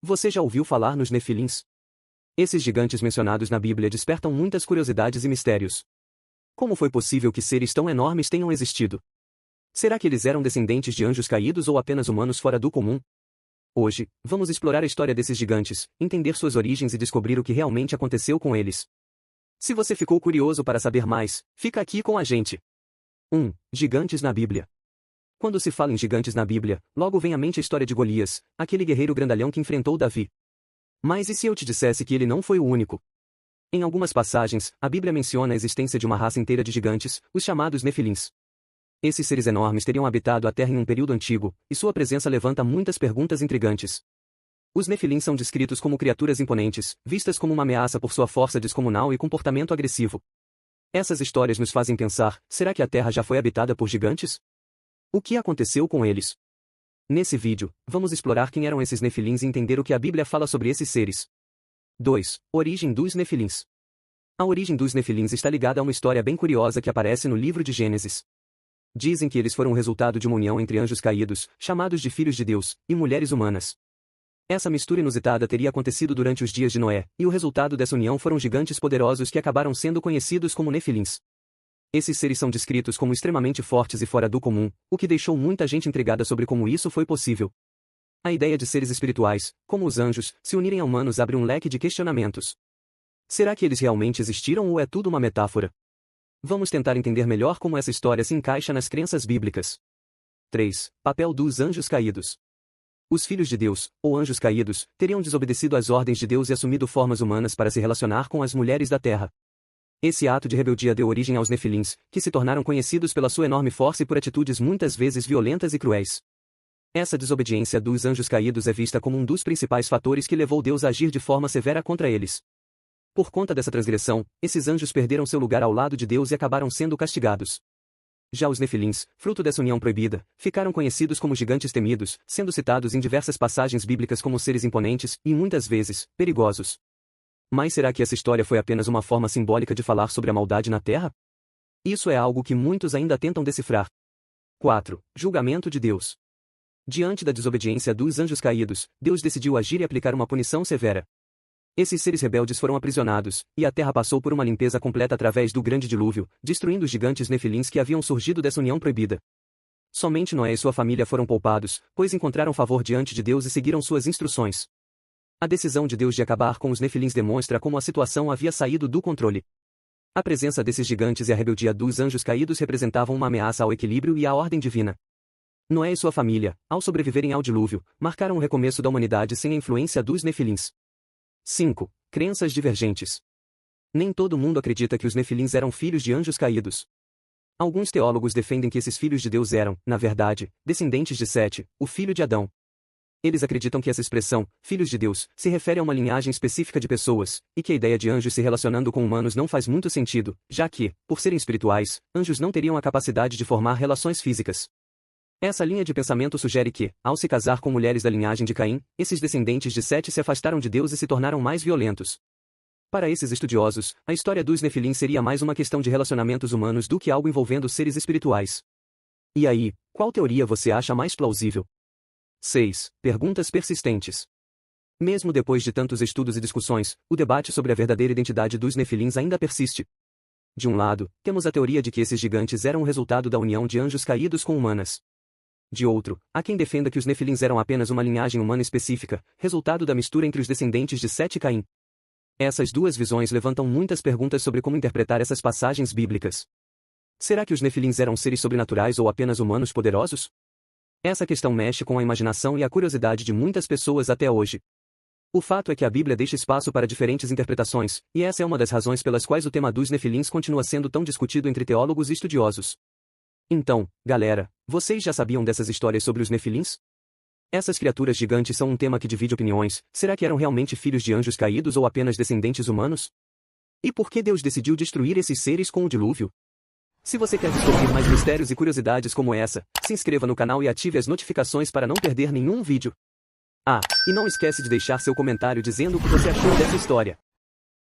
Você já ouviu falar nos Nefilins? Esses gigantes mencionados na Bíblia despertam muitas curiosidades e mistérios. Como foi possível que seres tão enormes tenham existido? Será que eles eram descendentes de anjos caídos ou apenas humanos fora do comum? Hoje, vamos explorar a história desses gigantes, entender suas origens e descobrir o que realmente aconteceu com eles. Se você ficou curioso para saber mais, fica aqui com a gente. 1. Gigantes na Bíblia. Quando se fala em gigantes na Bíblia, logo vem à mente a história de Golias, aquele guerreiro grandalhão que enfrentou Davi. Mas e se eu te dissesse que ele não foi o único? Em algumas passagens, a Bíblia menciona a existência de uma raça inteira de gigantes, os chamados Nefilins. Esses seres enormes teriam habitado a Terra em um período antigo, e sua presença levanta muitas perguntas intrigantes. Os Nefilins são descritos como criaturas imponentes, vistas como uma ameaça por sua força descomunal e comportamento agressivo. Essas histórias nos fazem pensar, será que a Terra já foi habitada por gigantes? O que aconteceu com eles? Nesse vídeo, vamos explorar quem eram esses Nefilins e entender o que a Bíblia fala sobre esses seres. 2. Origem dos Nefilins. A origem dos Nefilins está ligada a uma história bem curiosa que aparece no livro de Gênesis. Dizem que eles foram o resultado de uma união entre anjos caídos, chamados de filhos de Deus, e mulheres humanas. Essa mistura inusitada teria acontecido durante os dias de Noé, e o resultado dessa união foram gigantes poderosos que acabaram sendo conhecidos como Nefilins. Esses seres são descritos como extremamente fortes e fora do comum, o que deixou muita gente intrigada sobre como isso foi possível. A ideia de seres espirituais, como os anjos, se unirem a humanos abre um leque de questionamentos. Será que eles realmente existiram ou é tudo uma metáfora? Vamos tentar entender melhor como essa história se encaixa nas crenças bíblicas. 3. Papel dos anjos caídos. Os filhos de Deus, ou anjos caídos, teriam desobedecido às ordens de Deus e assumido formas humanas para se relacionar com as mulheres da terra. Esse ato de rebeldia deu origem aos Nefilins, que se tornaram conhecidos pela sua enorme força e por atitudes muitas vezes violentas e cruéis. Essa desobediência dos anjos caídos é vista como um dos principais fatores que levou Deus a agir de forma severa contra eles. Por conta dessa transgressão, esses anjos perderam seu lugar ao lado de Deus e acabaram sendo castigados. Já os Nefilins, fruto dessa união proibida, ficaram conhecidos como gigantes temidos, sendo citados em diversas passagens bíblicas como seres imponentes e, muitas vezes, perigosos. Mas será que essa história foi apenas uma forma simbólica de falar sobre a maldade na Terra? Isso é algo que muitos ainda tentam decifrar. 4. Julgamento de Deus. Diante da desobediência dos anjos caídos, Deus decidiu agir e aplicar uma punição severa. Esses seres rebeldes foram aprisionados, e a terra passou por uma limpeza completa através do grande dilúvio, destruindo os gigantes Nefilins que haviam surgido dessa união proibida. Somente Noé e sua família foram poupados, pois encontraram favor diante de Deus e seguiram suas instruções. A decisão de Deus de acabar com os Nefilins demonstra como a situação havia saído do controle. A presença desses gigantes e a rebeldia dos anjos caídos representavam uma ameaça ao equilíbrio e à ordem divina. Noé e sua família, ao sobreviverem ao dilúvio, marcaram o recomeço da humanidade sem a influência dos Nefilins. 5. Crenças divergentes. Nem todo mundo acredita que os Nefilins eram filhos de anjos caídos. Alguns teólogos defendem que esses filhos de Deus eram, na verdade, descendentes de Sete, o filho de Adão. Eles acreditam que essa expressão, filhos de Deus, se refere a uma linhagem específica de pessoas, e que a ideia de anjos se relacionando com humanos não faz muito sentido, já que, por serem espirituais, anjos não teriam a capacidade de formar relações físicas. Essa linha de pensamento sugere que, ao se casar com mulheres da linhagem de Caim, esses descendentes de Sete se afastaram de Deus e se tornaram mais violentos. Para esses estudiosos, a história dos Nefilins seria mais uma questão de relacionamentos humanos do que algo envolvendo seres espirituais. E aí, qual teoria você acha mais plausível? 6. Perguntas persistentes. Mesmo depois de tantos estudos e discussões, o debate sobre a verdadeira identidade dos Nefilins ainda persiste. De um lado, temos a teoria de que esses gigantes eram o resultado da união de anjos caídos com humanas. De outro, há quem defenda que os Nefilins eram apenas uma linhagem humana específica, resultado da mistura entre os descendentes de Sete e Caim. Essas duas visões levantam muitas perguntas sobre como interpretar essas passagens bíblicas. Será que os Nefilins eram seres sobrenaturais ou apenas humanos poderosos? Essa questão mexe com a imaginação e a curiosidade de muitas pessoas até hoje. O fato é que a Bíblia deixa espaço para diferentes interpretações, e essa é uma das razões pelas quais o tema dos Nefilins continua sendo tão discutido entre teólogos e estudiosos. Então, galera, vocês já sabiam dessas histórias sobre os Nefilins? Essas criaturas gigantes são um tema que divide opiniões. Será que eram realmente filhos de anjos caídos ou apenas descendentes humanos? E por que Deus decidiu destruir esses seres com o dilúvio? Se você quer descobrir mais mistérios e curiosidades como essa, se inscreva no canal e ative as notificações para não perder nenhum vídeo. Ah, e não esquece de deixar seu comentário dizendo o que você achou dessa história.